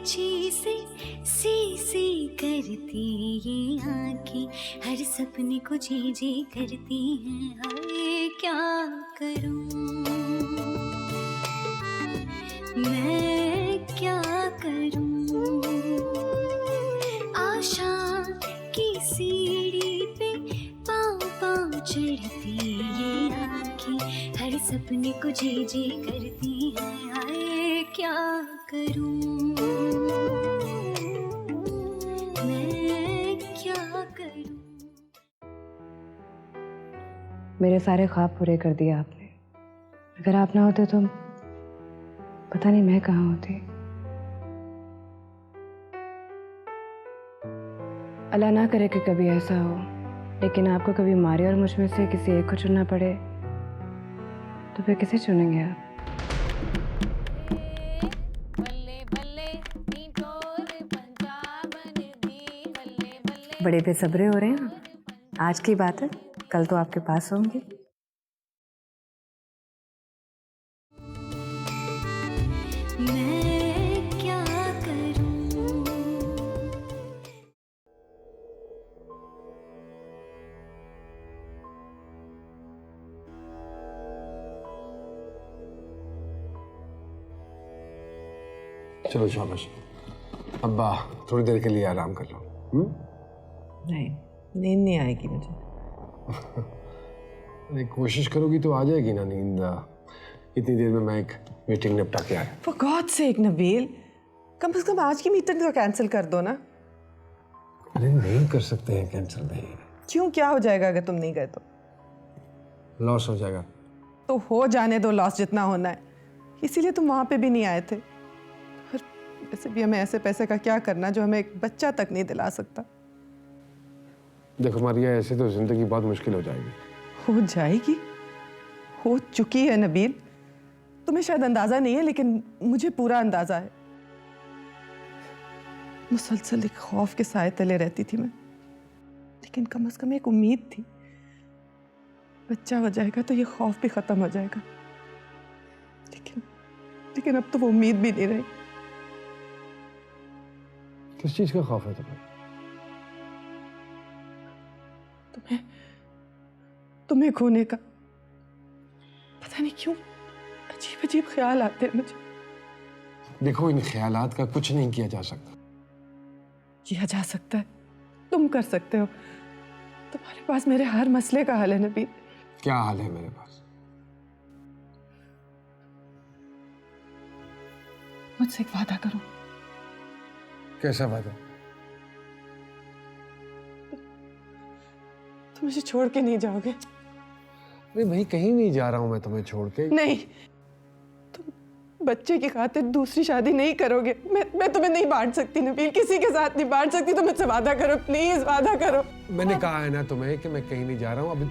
ऊंची से सी करती ये आंखें, हर सपने को जी जी करती हैं। हाय क्या करूं मैं, क्या करूं। आशा की सीढ़ी पे पाँव पाँव चढ़ती ये आंखें, हर सपने को जी जी करती हैं। हाय क्या करूं मैं, क्या करूं। मेरे सारे ख्वाब पूरे कर दिए आपने। अगर आप ना होते तो पता नहीं मैं कहाँ होती। अल्लाह ना करे कि कभी ऐसा हो, लेकिन आपको कभी मारे और मुझ में से किसी एक को चुनना पड़े तो फिर किसे चुनेंगे आप? बड़े बेसब्रे हो रहे हैं। आज की बात है, कल तो आपके पास होंगे। मैं क्या करूं। चलो शाबाश, अब्बा थोड़ी देर के लिए आराम कर लो। नहीं, नींद नहीं आएगी मुझे। अरे कोशिश करोगी तो आ जाएगी ना नींद। इतनी देर में मैं एक मीटिंग निपटा के आया। For God's sake नबील, कम से कम आज की मीटिंग तो कैंसिल कर दो ना। अरे नहीं कर सकते हैं कैंसिल नहीं। क्यों, क्या हो जाएगा अगर तुम नहीं गए तो? लॉस हो जाएगा। तो हो जाने दो लॉस, जितना होना है। इसीलिए तुम वहां पे भी नहीं आए थे। और वैसे भी हमें ऐसे पैसे का क्या करना जो हमें एक बच्चा तक नहीं दिला सकता। देखो मारिया, ऐसे तो जिंदगी बहुत मुश्किल हो जाएगी। हो जाएगी, हो चुकी है नबील। तुम्हें शायद अंदाजा नहीं है, लेकिन मुझे पूरा अंदाजा है। मुसलसल एक खौफ के साए तले रहती थी मैं, लेकिन कम से कम एक उम्मीद थी। बच्चा हो जाएगा तो ये खौफ भी खत्म हो जाएगा। लेकिन अब तो वो उम्मीद भी नहीं रही। किस चीज का खौफ है तुम्हें? तुम्हें खोने का। पता नहीं क्यों अजीब अजीब ख्याल आते हैं मुझे। देखो, इन ख्यालात का कुछ नहीं किया जा सकता। किया जा सकता है, तुम कर सकते हो। तुम्हारे पास मेरे हर मसले का हल है नबील। क्या हाल है मेरे पास? मुझसे एक वादा करो। कैसा वादा? तुम मुझे छोड़ के नहीं जाओगे? अरे भाई, कहीं नहीं जा रहा हूं मैं तुम्हें छोड़ के। नहीं, तुम बच्चे की खातिर दूसरी शादी नहीं करोगे। मैं तुम्हें नहीं बांट सकती नबील, किसी के साथ नहीं बांट सकती। तुम मुझसे वादा करो, प्लीज वादा करो। मैंने कहा है ना तुम्हें कि मैं कहीं नहीं जा रहा हूं। अभी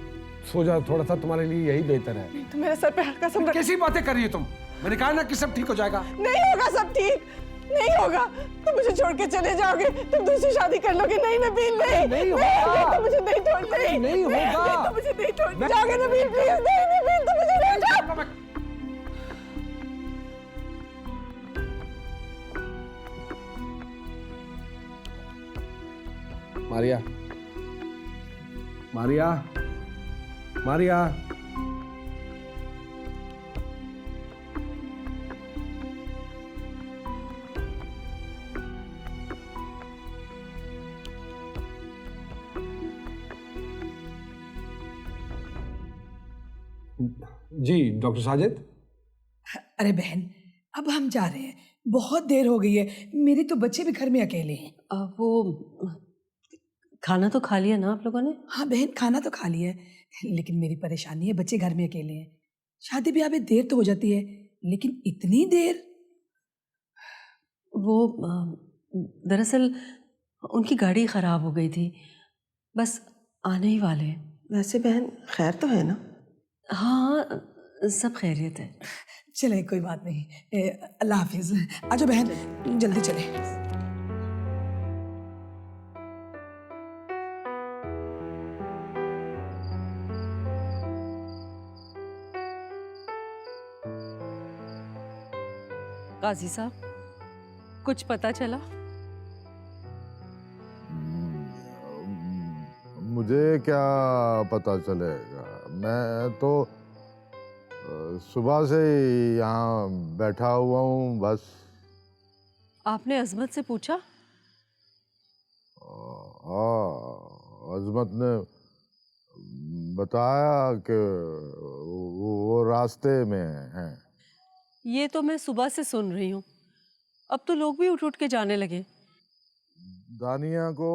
सो जा थोड़ा सा, तुम्हारे लिए यही बेहतर है। तो मेरे सर पे हल्का सा कैसी बातें कर रही हो तुम? मैंने कहा ना कि सब ठीक हो जाएगा। नहीं होगा सब ठीक, नहीं होगा। तुम मुझे छोड़ के चले जाओगे, तुम दूसरी शादी कर लोगे। नहीं नबील, नहीं होगा। तुम मुझे नहीं छोड़ते। नहीं होगा। तुम मुझे नहीं छोड़ जाओगे नबील, प्लीज। नहीं नबील, तुम मुझे नहीं छोड़। मारिया, मारिया, मारिया। जी डॉक्टर साजिद। अरे बहन, अब हम जा रहे हैं, बहुत देर हो गई है। मेरे तो बच्चे भी घर में अकेले हैं। वो खाना तो खा लिया ना आप लोगों ने? हाँ बहन, खाना तो खा लिया है, लेकिन मेरी परेशानी है, बच्चे घर में अकेले हैं। शादी ब्याह में देर तो हो जाती है, लेकिन इतनी देर? वो दरअसल उनकी गाड़ी ख़राब हो गई थी, बस आने ही वाले हैं। वैसे बहन खैर तो है ना? हाँ, सब खैरियत है। चले, कोई बात नहीं। अल्लाह हाफिज। आजो बहन, जल्दी चले। काजी साहब, कुछ पता चला? मुझे क्या पता चलेगा, मैं तो सुबह से यहाँ बैठा हुआ हूँ बस। आपने अजमत से पूछा? हाँ, अजमत ने बताया कि वो रास्ते में हैं। ये तो मैं सुबह से सुन रही हूँ। अब तो लोग भी उठ उठ के जाने लगे। दानिया को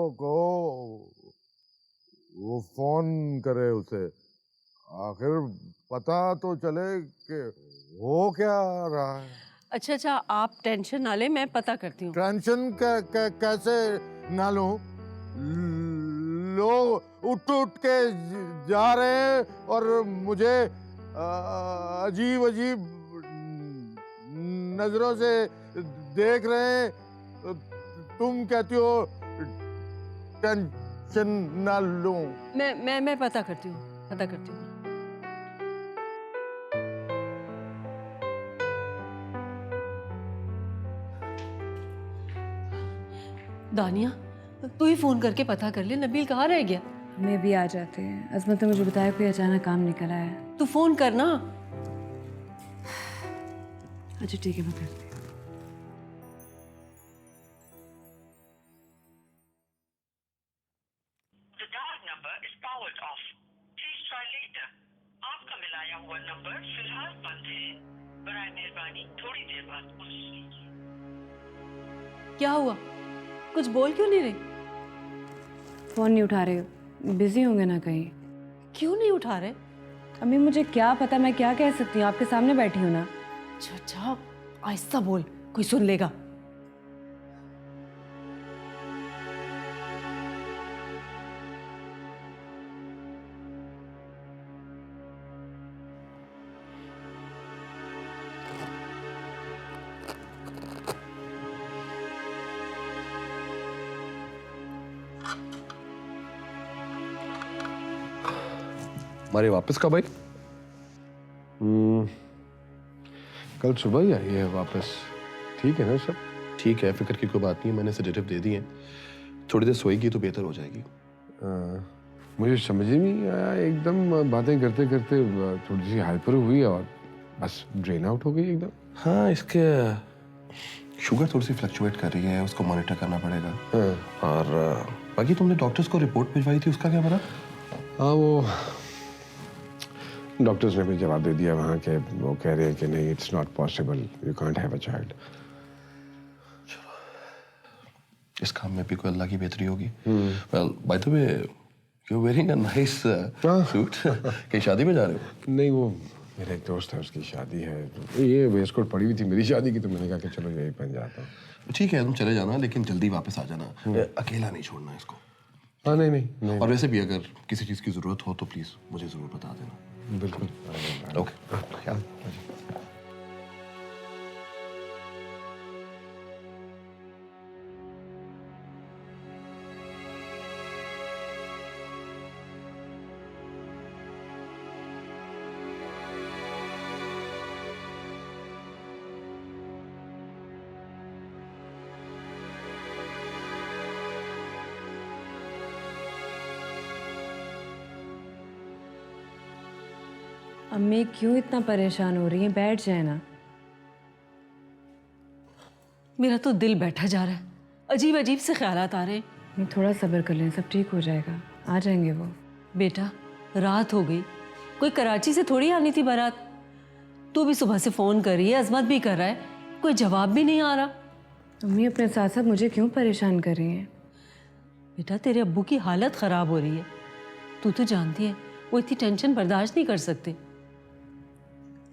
वो फोन करे उसे, आखिर पता तो चले कि हो क्या रहा है। अच्छा अच्छा, आप टेंशन ना ले, मैं पता करती हूँ। टेंशन कैसे ना लूं? लोग उठ उठ के जा रहे हैं और मुझे अजीब अजीब नजरों से देख रहे हैं। तुम कहती हो टेंशन ना लूं। मैं पता करती हूँ, पता करती हूँ। दानिया, तू ही फोन करके पता कर ले, नबील कहाँ रह गया? हमें भी आ जाते हैं। अजमत ने मुझे बताया कोई अचानक काम निकल आया है। तू फोन करना। अच्छा ठीक है, मैं करती हूँ। The dial number is powered off. Please try later. आपका मिलाया हुआ नंबर फिलहाल बंद है। बराए मेहरबानी थोड़ी देर बाद कोशिश कीजिए। क्या हुआ? कुछ बोल क्यों नहीं रही? फ़ोन नहीं उठा रहे, बिजी होंगे ना कहीं। क्यों नहीं उठा रहे? अम्मी मुझे क्या पता, मैं क्या कह सकती हूँ, आपके सामने बैठी हूँ ना। अच्छा अच्छा, आहिस्ता बोल, कोई सुन लेगा। हमारे वापस कब आई? कल सुबह ही आई है वापस। ठीक है ना सब? ठीक है, फिक्र की कोई बात नहीं है, मैंने सेडेटिव दे दिए हैं। थोड़ी देर सोएगी तो बेहतर हो जाएगी। मुझे समझ ही नहीं आया, एकदम बातें करते करते थोड़ी सी हाइपर हुई और बस ड्रेन आउट हो गई एकदम। हाँ, इसके शुगर थोड़ी सी फ्लक्चुएट कर रही है, उसको मॉनिटर करना पड़ेगा। हाँ। और बाकी तुमने डॉक्टर्स को रिपोर्ट भिजवाई थी, उसका क्या बना? हाँ, वो डॉक्टर्स ने भी जवाब दे दिया वहाँ के। वो कह रहे हैं कि नहीं, it's not possible, you can't have a child. इस काम में भी कोई अल्लाह की बेहतरी होगी। Well, by the way, you are wearing a nice suit. कहीं शादी में जा रहे हो? नहीं, वो मेरा एक दोस्त है, उसकी शादी है। तो ये वेस्ट कोट पड़ी हुई थी मेरी शादी की, तो मैंने कहा कि चलो यही पहन जाता हूँ। ठीक है, तुम चले जाना, लेकिन जल्दी वापस आ जाना। अकेला नहीं छोड़ना इसको। हाँ, नहीं। और वैसे भी अगर किसी चीज़ की ज़रूरत हो तो प्लीज़ मुझे ज़रूर बता देना। बिल्कुल। ओके, ख्याल। अम्मी क्यों इतना परेशान हो रही हैं? बैठ जाए ना। मेरा तो दिल बैठा जा रहा है, अजीब अजीब से ख्यालात आ रहे हैं। नहीं, थोड़ा सब्र कर लें, सब ठीक हो जाएगा, आ जाएंगे वो। बेटा, रात हो गई, कोई कराची से थोड़ी आनी थी बारात। तू भी सुबह से फ़ोन कर रही है, अजमत भी कर रहा है, कोई जवाब भी नहीं आ रहा। अम्मी अपने साथ साथ मुझे क्यों परेशान कर रही हैं? बेटा, तेरे अब्बू की हालत ख़राब हो रही है, तू तो जानती है वो इतनी टेंशन बर्दाश्त नहीं कर सकते।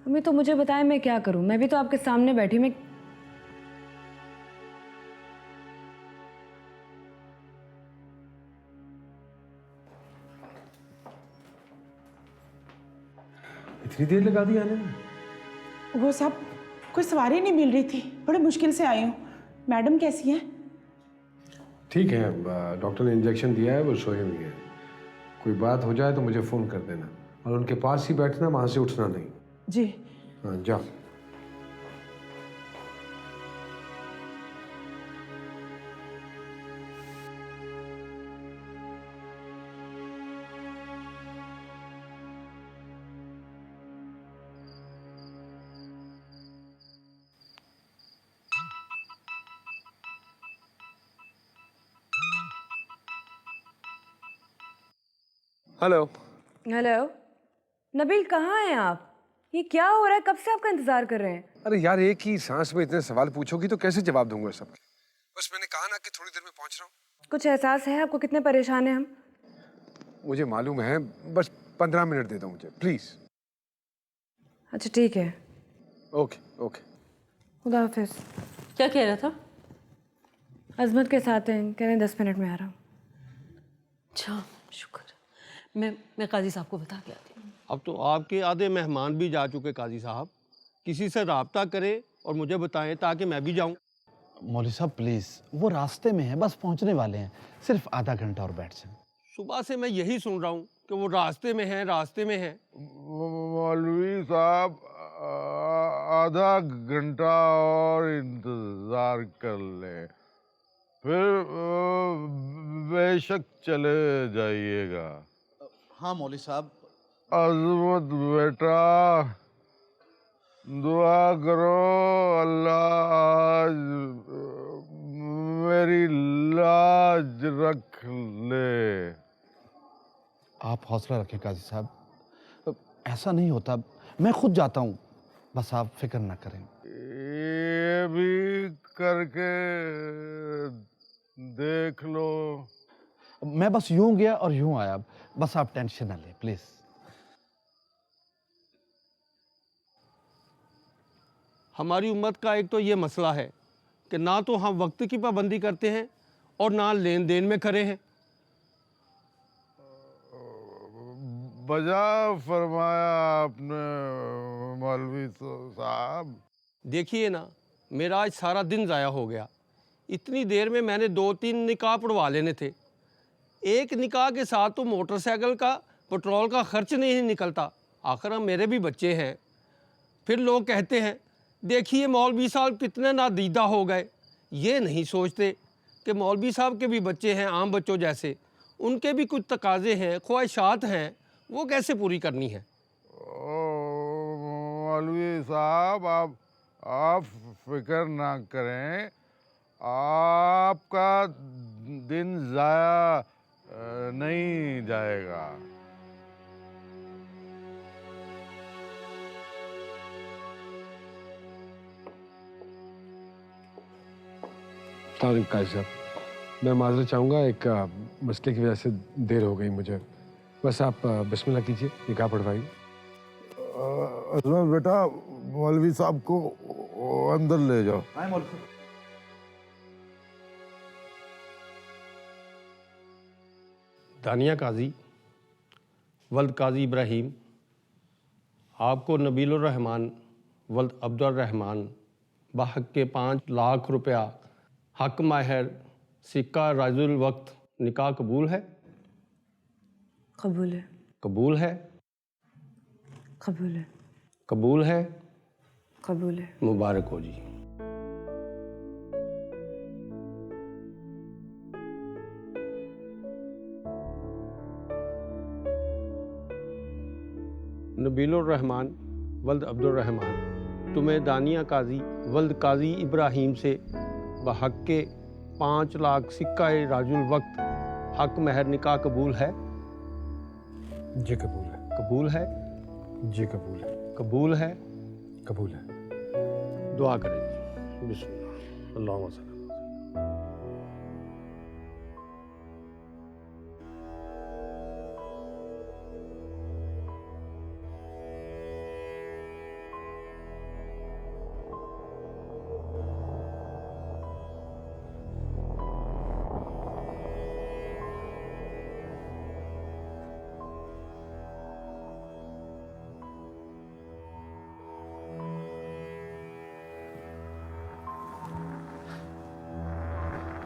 अम्मी तो मुझे बताए मैं क्या करूं? मैं भी तो आपके सामने बैठी। मैं इतनी देर लगा दी आने में? वो सब कोई सवारी नहीं मिल रही थी, बड़े मुश्किल से आई हूँ। मैडम कैसी हैं? ठीक है, डॉक्टर ने इंजेक्शन दिया है, वो सोए हुई है। कोई बात हो जाए तो मुझे फ़ोन कर देना, और उनके पास ही बैठना, वहाँ से उठना नहीं। जी। हाँ, जाओ। हेलो। हेलो नबील, कहाँ हैं आप? ये क्या हो रहा है? कब से आपका इंतजार कर रहे हैं। अरे यार, एक ही सांस में इतने सवाल पूछोगी तो कैसे जवाब दूंगा सबके। बस मैंने कहा ना कि थोड़ी देर में पहुंच रहा हूँ। कुछ एहसास है आपको कितने परेशान हैं हम? मुझे मालूम है, बस 15 मिनट दे दो मुझे प्लीज। अच्छा ठीक है, ओके ओके। खुदा हाफिज। क्या कह रहा था? अजमत के साथ हैं, कह रहे हैं 10 मिनट में आ रहा हूँ। अच्छा शुक्र है। मैं काजी साहब को बता के आती हूँ। अब तो आपके आधे मेहमान भी जा चुके काजी साहब, किसी से राब्ता करें और मुझे बताएं ताकि मैं भी जाऊं। मौलवी साहब प्लीज़, वो रास्ते में है, बस पहुंचने वाले हैं, सिर्फ आधा घंटा और बैठ जाएं। सुबह से मैं यही सुन रहा हूं कि वो रास्ते में है, रास्ते में है। मौलवी साहब आधा घंटा और इंतजार कर ले, फिर बेशक चले जाइएगा। हाँ मौलवी साहब। अजमत बेटा, दुआ करो अल्लाह आज मेरी लाज रख ले। आप हौसला रखें काजी साहब, ऐसा नहीं होता, मैं खुद जाता हूँ, बस आप फिक्र ना करें। ये भी करके देख लो। मैं बस यूं गया और यूं आया, बस आप टेंशन ना लें प्लीज। हमारी उम्मत का एक तो ये मसला है कि ना तो हम वक्त की पाबंदी करते हैं और ना लेन देन में खड़े हैं। बजा फरमाया आपने मौलवी साहब। देखिए ना, मेरा आज सारा दिन ज़ाया हो गया। इतनी देर में मैंने 2-3 निकाह पढ़वा लेने थे। एक निकाह के साथ तो मोटरसाइकिल का पेट्रोल का खर्च नहीं निकलता। आखिर मेरे भी बच्चे हैं। फिर लोग कहते हैं देखिए मौलवी साहब कितने नादीदा हो गए। ये नहीं सोचते कि मौलवी साहब के भी बच्चे हैं आम बच्चों जैसे, उनके भी कुछ तकाजे हैं, ख्वाहिशात हैं, वो कैसे पूरी करनी है। मौलवी साहब आप फिक्र ना करें, आपका दिन ज़ाया नहीं जाएगा। काजी साहब, मैं माजरत चाहूँगा, एक मसले की वजह से देर हो गई मुझे। बस आप बिस्मिल्लाह कीजिए, निकाह पढ़वाइए। अजमत बेटा, मौलवी साहब को अंदर ले जाओ। दानिया काजी वल्द काजी इब्राहिम, आपको नबीलुर रहमान वल्द अब्दुल रहमान बहक के 5 लाख रुपया हक माहर सिक्का राजुल वक्त निकाह कबूल है? कबूल है। कबूल है? कबूल है। कबूल है? कबूल है। मुबारक हो जी। नबीलुर रहमान वल्द अब्दुल रहमान, तुम्हें दानिया काजी वल्द काजी इब्राहिम से बहक के 5 लाख सिक्का राजुल वक्त हक महर निकाह कबूल है? जी कबूल है। कबूल है? जी कबूल है। कबूल है? कबूल है। दुआ करें जी। बिस्मिल्लाह, अल्लाहुम्मा सल्ली।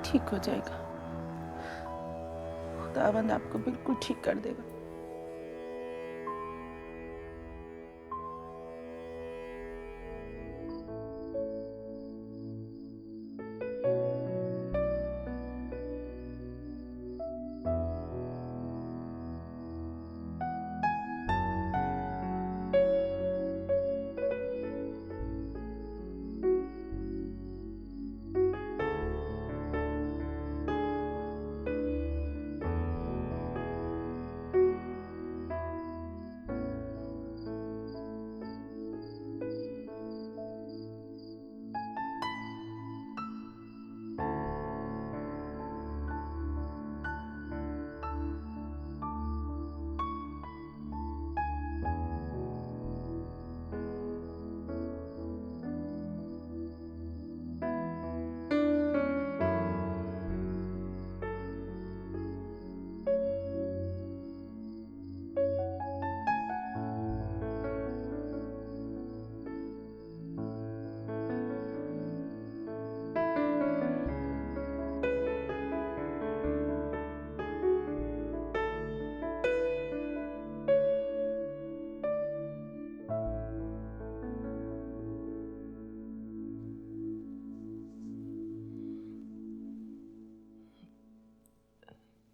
ठीक हो जाएगा, खुदावंद आपको बिल्कुल ठीक कर देगा।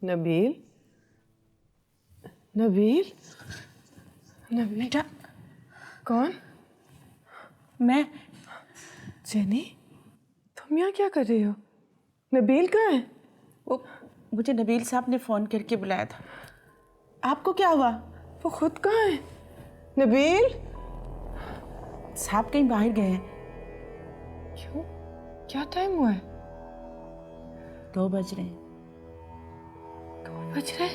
नबील, नबील, नबील बेटा, कौन? मैं। जेनी, तुम यहाँ क्या कर रही हो? नबील कहाँ है? वो मुझे नबील साहब ने फ़ोन करके बुलाया था। आपको क्या हुआ? वो खुद कहाँ है? नबील साहब कहीं बाहर गए हैं। क्यों? क्या टाइम हुआ है? 2 बज रहे हैं। 2 बज रहे?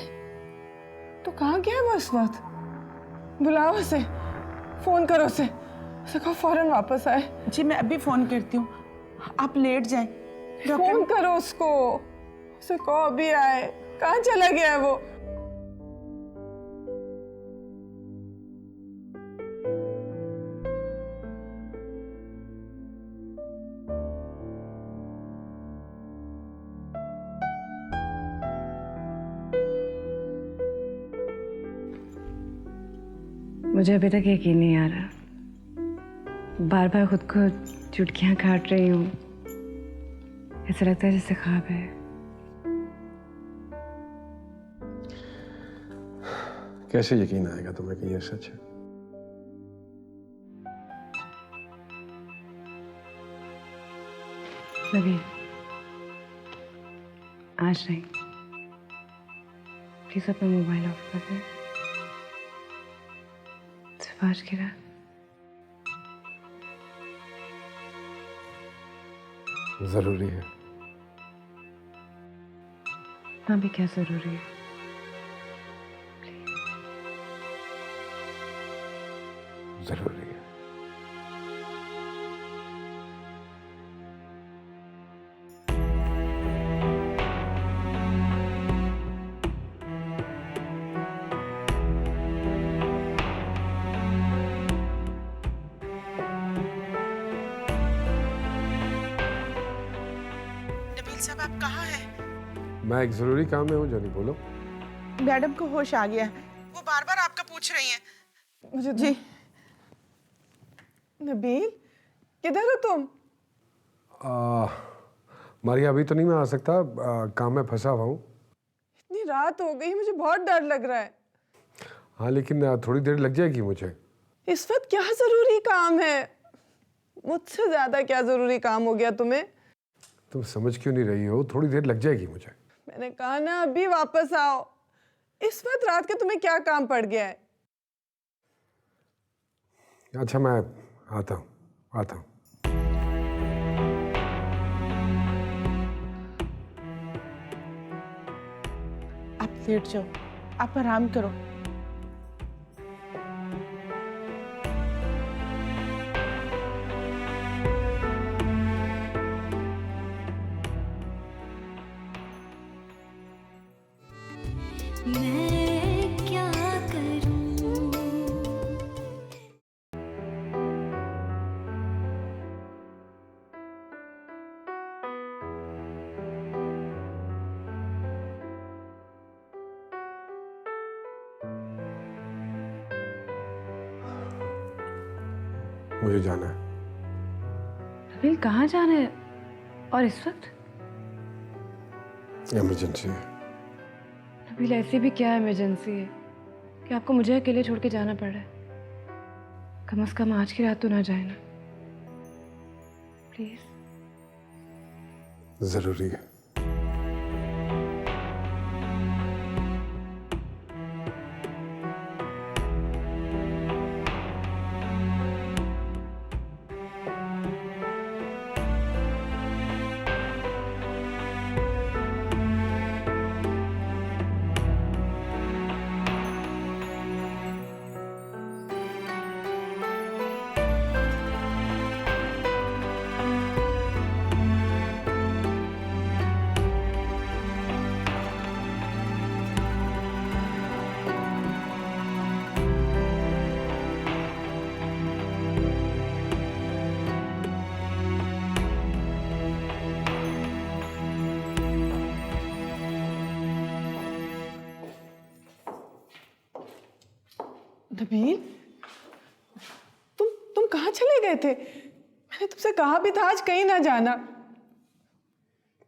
तो कहाँ गया है वो इस वक्त? बुलाओ उसे, फोन करो उसे कहो फौरन वापस आए। जी मैं अभी फ़ोन करती हूँ, आप लेट जाएं। फोन करो उसको, उसे कहो अभी आए। कहाँ चला गया है वो? मुझे अभी तक यकीन नहीं आ रहा, बार बार खुद को चुटकियां काट रही हूँ। ऐसा लगता है जैसे ख्वाब है। कैसे यकीन आएगा तुम्हें कि ये सच है? नबील, आज नहीं, प्लीज अपना मोबाइल ऑफ कर दे। सिर्फ आज की रात। जरूरी है। हाँ भी क्या जरूरी है? जरूरी है। नबील साहब आप कहाँ हैं? मैं एक जरूरी काम में हूँ, जानी बोलो। मैडम को होश आ गया है, वो बार बार आपका पूछ रही हैं। मुझे जी। नबील, किधर हो तुम? मारिया, अभी तो नहीं मैं आ सकता, काम में फंसा हुआ हूँ। इतनी रात हो गई, मुझे बहुत डर लग रहा है। हाँ लेकिन थोड़ी देर लग जाएगी मुझे। इस वक्त क्या जरूरी काम है? मुझसे ज्यादा क्या जरूरी काम हो गया तुम्हें? तुम समझ क्यों नहीं रही हो? थोड़ी देर लग जाएगी मुझे। मैंने कहा ना अभी वापस आओ। इस वक्त रात के तुम्हें क्या काम पड़ गया है? अच्छा मैं आता हूँ, आता हूँ। आप लेट जाओ, आप आराम करो। मैं क्या करूं? मुझे जाना है। नबील कहाँ जाना है? और इस वक्त? इमरजेंसी है। नबील ऐसी भी क्या इमरजेंसी है कि आपको मुझे अकेले छोड़ के जाना पड़ रहा है? कम से कम आज की रात तो ना जाए ना, प्लीज। जरूरी है। नबील, तुम कहाँ चले गए थे? मैंने तुमसे कहा भी था आज कहीं ना जाना।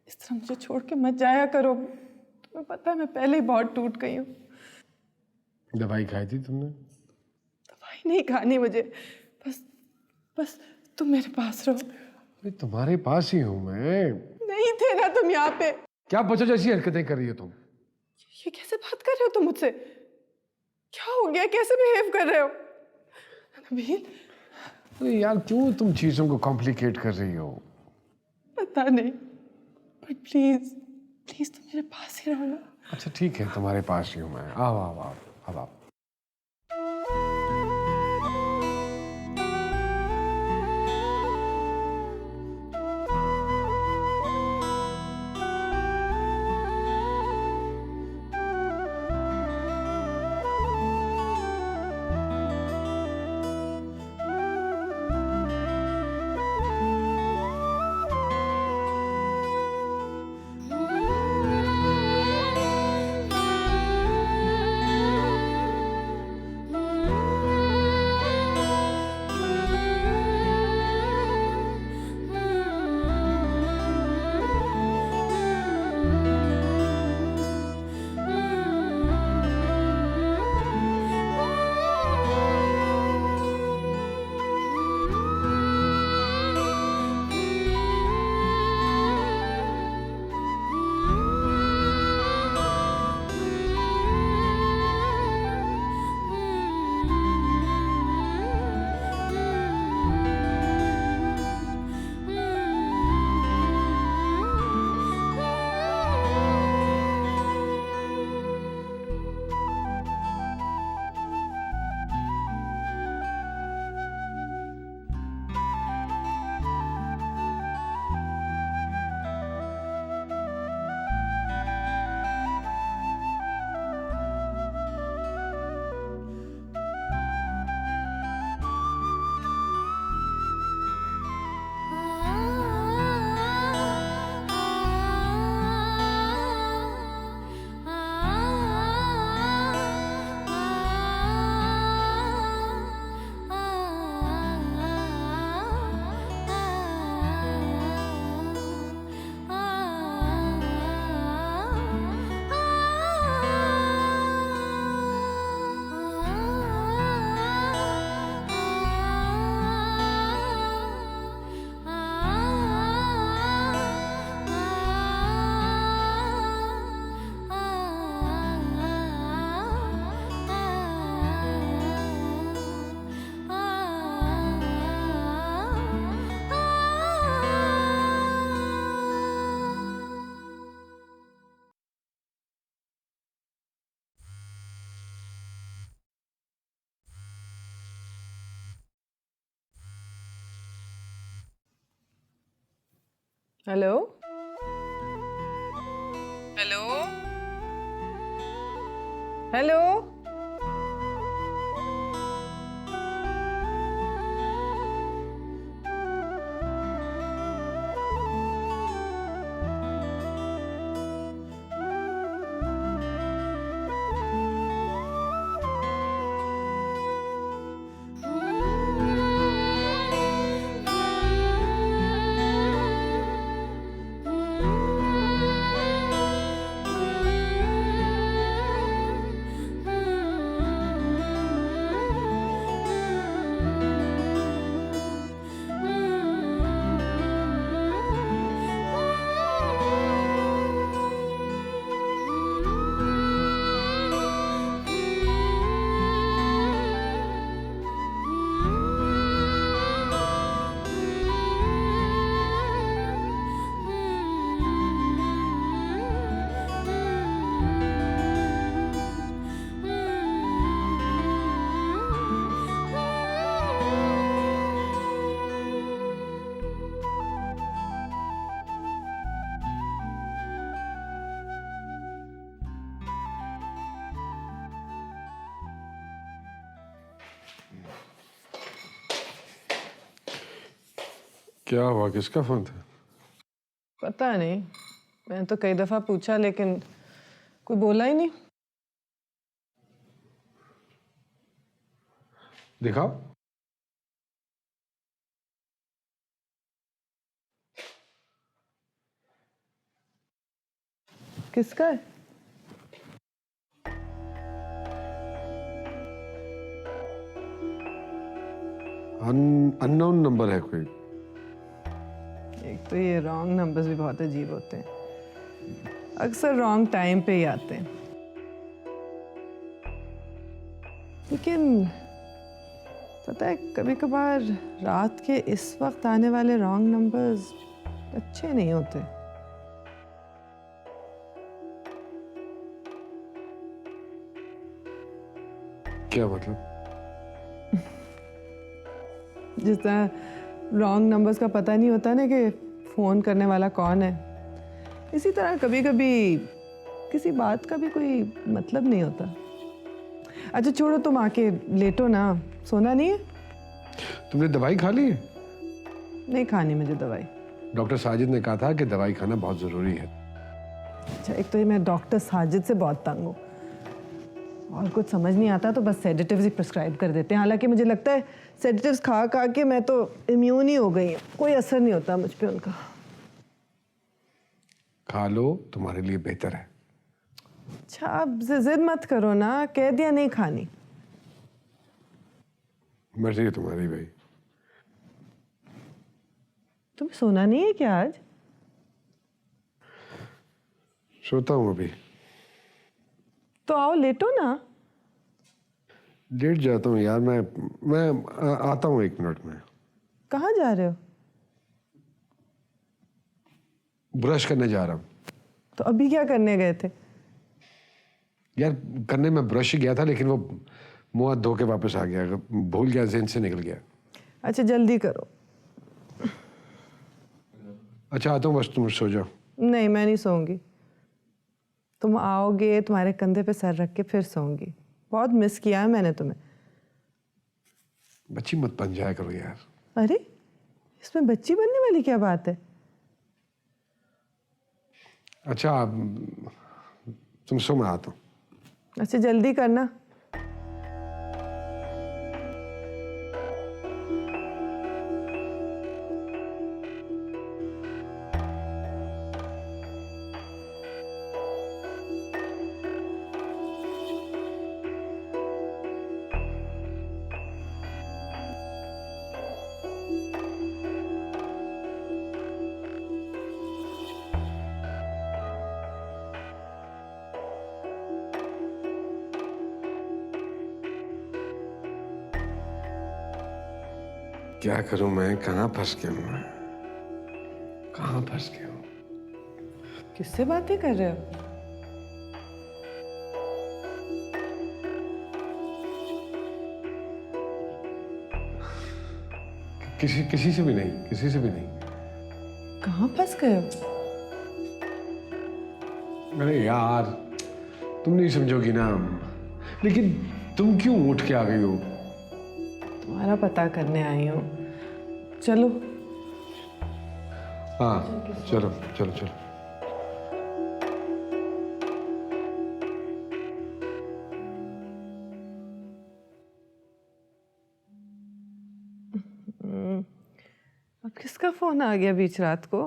इस तरह मुझे छोड़ के मत जाया करो, तुम्हें पता है मैं पहले ही बहुत टूट गई हूँ। दवाई खाई थी तुमने? दवाई नहीं खानी मुझे, बस बस तुम मेरे पास रहो। अरे तुम्हारे पास ही हूँ मैं। नहीं थे ना तुम यहाँ पे। क्या बच्चों जैसी हरकतें कर रही हो तुम? ये कैसे बात कर रहे हो तुम मुझसे? क्या हो गया, कैसे बिहेव कर रहे हो नबील? अरे यार क्यों तुम चीजों को कॉम्प्लिकेट कर रही हो? पता नहीं, बट प्लीज प्लीज तुम मेरे पास ही रहो ना। अच्छा ठीक है, तुम्हारे पास ही हूँ मैं। आओ आओ आओ अब आओ। Hello hello hello. क्या हुआ, किसका फोन था? पता नहीं, मैंने तो कई दफा पूछा लेकिन कोई बोला ही नहीं। दिखाओ। किसका है? अननोन नंबर है कोई। एक तो ये रॉन्ग नंबर्स भी बहुत अजीब होते हैं, अक्सर रॉन्ग टाइम पे ही आते हैं। लेकिन पता है, कभी कभार रात के इस वक्त आने वाले रॉन्ग नंबर्स अच्छे नहीं होते। क्या मतलब? जिस तरह रॉन्ग नंबर्स का पता नहीं होता ना कि फ़ोन करने वाला कौन है, इसी तरह कभी कभी किसी बात का भी कोई मतलब नहीं होता। अच्छा छोड़ो, तुम आके लेटो ना, सोना नहीं है? तुमने दवाई खा ली है? नहीं खानी मुझे दवाई। डॉक्टर साजिद ने कहा था कि दवाई खाना बहुत ज़रूरी है। अच्छा, एक तो ये मैं डॉक्टर साजिद से बहुत तंग हूँ, और कुछ समझ नहीं आता तो बस सेडेटिव्स ही प्रिस्क्राइब कर देते हैं। हालांकि मुझे लगता है सेडेटिव्स खा खा के मैं तो इम्यून ही हो गई हूँ, कोई असर नहीं होता मुझ पे उनका। खा लो, तुम्हारे लिए बेहतर है। अच्छा अब जिद मत करो ना, कह दिया नहीं खानी। मर्जी है तुम्हारी भाई। तुम्हें सोना नहीं है क्या आज? सोता हूँ अभी। तो आओ लेटो ना। लेट जाता हूँ यार, मैं आता हूँ 1 मिनट में। कहाँ जा रहे हो? ब्रश करने जा रहा हूँ। तो अभी क्या करने गए थे? यार करने में ब्रश ही गया था, लेकिन वो मुंह हाथ धो के वापस आ गया, भूल गया, ज़हन से निकल गया। अच्छा जल्दी करो। अच्छा आता हूँ, बस तुम सो जाओ। नहीं मैं नहीं सोऊंगी। तुम आओगे, तुम्हारे कंधे पे सर रख के फिर सोऊंगी। बहुत मिस किया है मैंने तुम्हें। बच्ची मत बन जाया करो यार। अरे इसमें बच्ची बनने वाली क्या बात है? अच्छा तुम सो, मैं आता हूँ। अच्छा जल्दी करना। क्या करूं मैं, कहाँ फंस गया हूं मैं, कहाँ फंस गया हूं? किससे बातें कर रहे हो? किसी से भी नहीं, किसी से भी नहीं। कहाँ फंस गए हो? अरे यार तुम नहीं समझोगी ना, लेकिन तुम क्यों उठ के आ गई हो? तुम्हारा पता करने आई हूँ। चलो। हाँ चलो चलो चलो। अब किसका फोन आ गया बीच रात को?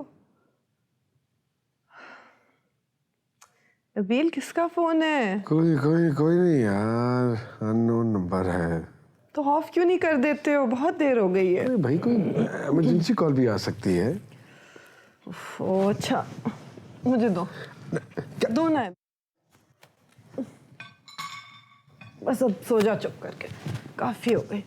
अबील किसका फोन है? कोई कोई कोई नहीं यार, अननोन नंबर है। तो ऑफ क्यों नहीं कर देते हो? बहुत देर हो गई है। अरे भाई कोई इमरजेंसी कॉल भी आ सकती है। ओ अच्छा, मुझे दो। दो ना है। बस अब सो जा चुप करके, काफी हो गई।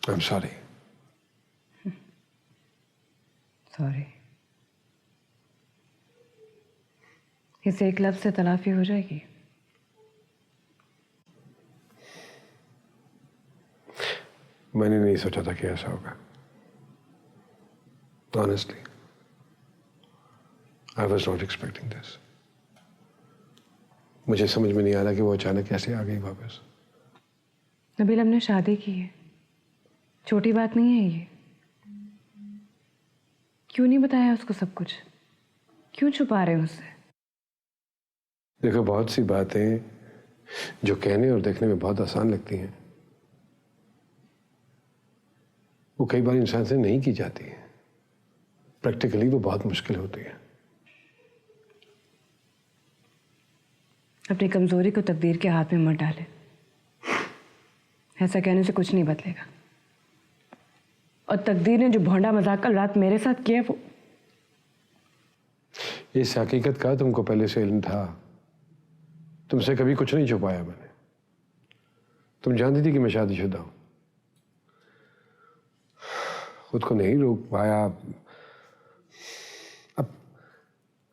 I am sorry. सॉरी। इस एक लफ्ज़ से तलाफी हो जाएगी? मैंने नहीं सोचा था कि ऐसा होगा। Honestly, I was not expecting this. मुझे समझ में नहीं आ रहा कि वो अचानक कैसे आ गई वापस। नबील, हमने शादी की है, छोटी बात नहीं है ये। क्यों नहीं बताया उसको सब कुछ? क्यों छुपा रहे हैं उससे? देखो, बहुत सी बातें जो कहने और देखने में बहुत आसान लगती हैं, वो कई बार इंसान से नहीं की जाती है। प्रैक्टिकली वो बहुत मुश्किल होती है। अपनी कमजोरी को तकदीर के हाथ में मत डाले। ऐसा कहने से कुछ नहीं बदलेगा। और तकदीर ने जो भोंडा मजाक कल रात मेरे साथ किया, वो इस हकीकत का तुमको पहले से इल्म था। तुमसे कभी कुछ नहीं छुपाया मैंने। तुम जानती थी कि मैं शादीशुदा हूं। खुद को नहीं रोक पाया। अब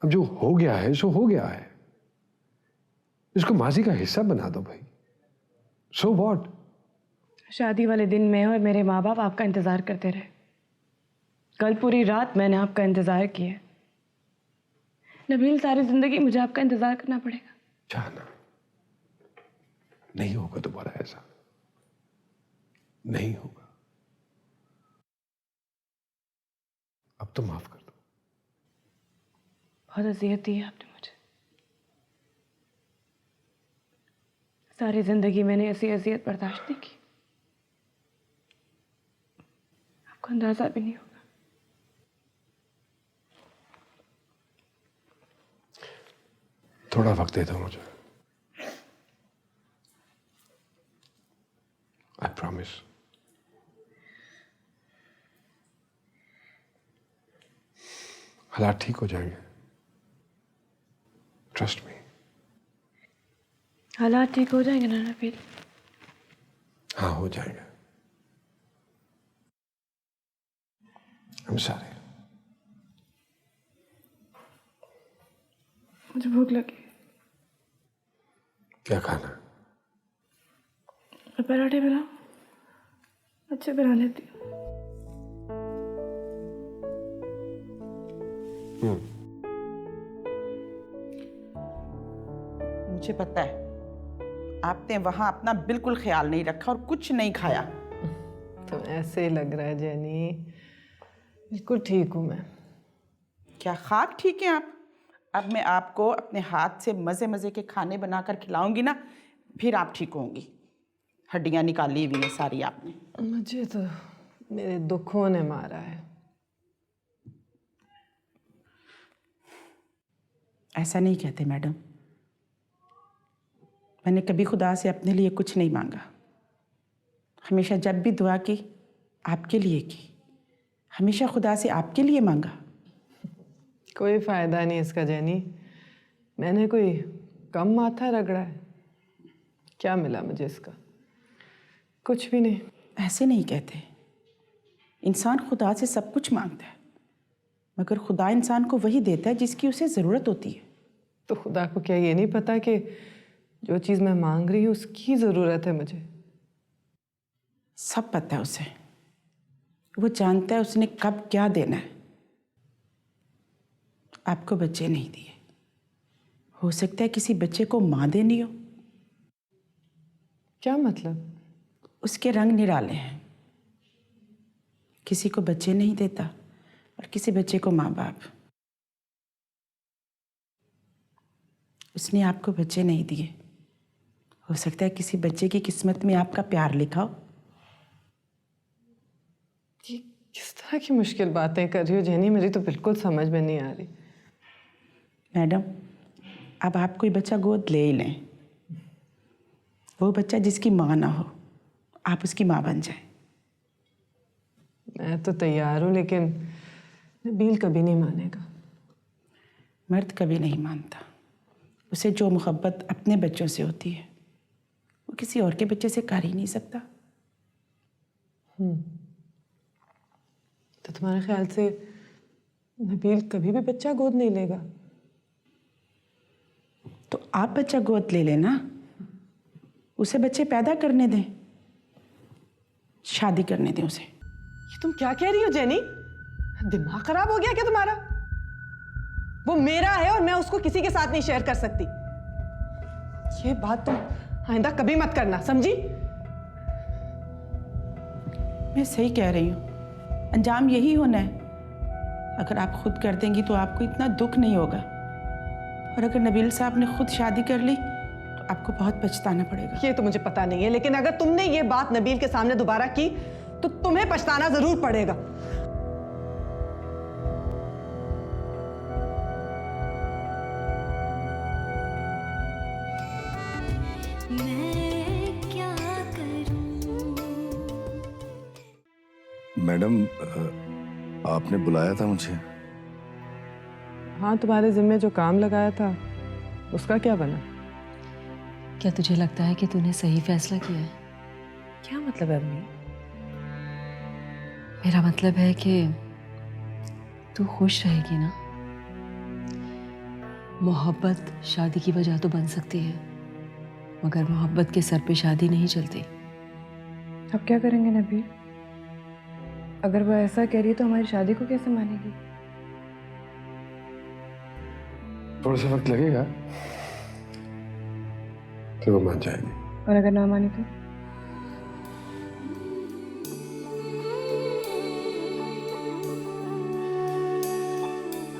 जो हो गया है सो हो गया है। इसको माजी का हिस्सा बना दो भाई। So what? शादी वाले दिन मैं और मेरे माँ बाप आपका इंतजार करते रहे। कल पूरी रात मैंने आपका इंतजार किया। नबील, सारी जिंदगी मुझे आपका इंतजार करना पड़ेगा? जाना नहीं होगा दोबारा, ऐसा नहीं होगा। अब तो माफ कर दो। बहुत अजियत दी है आपने मुझे। सारी जिंदगी मैंने ऐसी अजियत बर्दाश्त नहीं की। आपको अंदाजा भी नहीं होगा। थोड़ा वक्त दे दो मुझे। I promise. हालात ठीक हो जाएंगे। Trust me. हालात ठीक हो जाएंगे ना नबील? हाँ, हो जाएंगे। I'm sorry। मुझे भूख लगी। क्या खाना? मैं पराठे बनाऊं? अच्छे बना लेती हूँ। मुझे पता है आपने वहां अपना बिल्कुल ख्याल नहीं रखा और कुछ नहीं खाया। तो ऐसे ही लग रहा है जेनी। बिल्कुल ठीक हूँ मैं। क्या खाक ठीक है आप? अब मैं आपको अपने हाथ से मज़े मज़े के खाने बनाकर खिलाऊंगी ना, फिर आप ठीक होंगी। हड्डियाँ निकाली हुई हैं सारी आपने। मुझे तो मेरे दुखों ने मारा है। ऐसा नहीं कहते मैडम। मैंने कभी खुदा से अपने लिए कुछ नहीं मांगा। हमेशा जब भी दुआ की, आपके लिए की। हमेशा खुदा से आपके लिए मांगा। कोई फ़ायदा नहीं इसका जेनी। मैंने कोई कम माथा रगड़ा है? क्या मिला मुझे इसका? कुछ भी नहीं। ऐसे नहीं कहते। इंसान खुदा से सब कुछ मांगता है, मगर खुदा इंसान को वही देता है जिसकी उसे ज़रूरत होती है। तो खुदा को क्या ये नहीं पता कि जो चीज़ मैं मांग रही हूँ उसकी ज़रूरत है मुझे? सब पता है उसे। वो जानता है उसने कब क्या देना है। आपको बच्चे नहीं दिए, हो सकता है किसी बच्चे को माँ देनी हो। क्या मतलब? उसके रंग निराले हैं। किसी को बच्चे नहीं देता और किसी बच्चे को माँ बाप। उसने आपको बच्चे नहीं दिए, हो सकता है किसी बच्चे की किस्मत में आपका प्यार लिखा हो। ये किस तरह की मुश्किल बातें कर रही हो जेनी? मेरी तो बिल्कुल समझ में नहीं आ रही। मैडम, अब आप कोई बच्चा गोद ले ही लें। वो बच्चा जिसकी माँ ना हो, आप उसकी माँ बन जाए। मैं तो तैयार हूँ, लेकिन नबील कभी नहीं मानेगा। मर्द कभी नहीं मानता। उसे जो मोहब्बत अपने बच्चों से होती है, वो किसी और के बच्चे से कर ही नहीं सकता। तो तुम्हारे ख्याल से नबील कभी भी बच्चा गोद नहीं लेगा? तो आप बच्चा गोद ले लेना, उसे बच्चे पैदा करने दें, शादी करने दें उसे। ये तुम क्या कह रही हो जेनी? दिमाग खराब हो गया क्या तुम्हारा? वो मेरा है और मैं उसको किसी के साथ नहीं शेयर कर सकती। ये बात तुम आइंदा कभी मत करना, समझी? मैं सही कह रही हूँ, अंजाम यही होना है। अगर आप खुद कर देंगी तो आपको इतना दुख नहीं होगा, और अगर नबील साहब ने खुद शादी कर ली तो आपको बहुत पछताना पड़ेगा। ये तो मुझे पता नहीं है, लेकिन अगर तुमने ये बात नबील के सामने दोबारा की तो तुम्हें पछताना जरूर पड़ेगा। मैं क्या करूं? मैडम, आपने बुलाया था मुझे? हाँ, तुम्हारे जिम्मे जो काम लगाया था उसका क्या बना? क्या तुझे लगता है कि तूने सही फैसला किया है? क्या मतलब है अम्मी? मेरा मतलब है कि तू खुश रहेगी ना। मोहब्बत शादी की वजह तो बन सकती है, मगर मोहब्बत के सर पे शादी नहीं चलती। अब क्या करेंगे नबील? अगर वो ऐसा कह रही है तो हमारी शादी को कैसे मानेगी? थोड़ा सा वक्त लगेगा, फिर वो मान जाएगी। और अगर ना माने तो?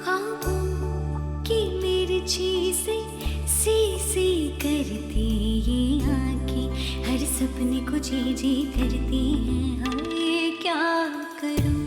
ख्वाबों की मिर्ची से सी करती ये आंखें, हर सपने को जी करती हैं। हाय क्या करूं?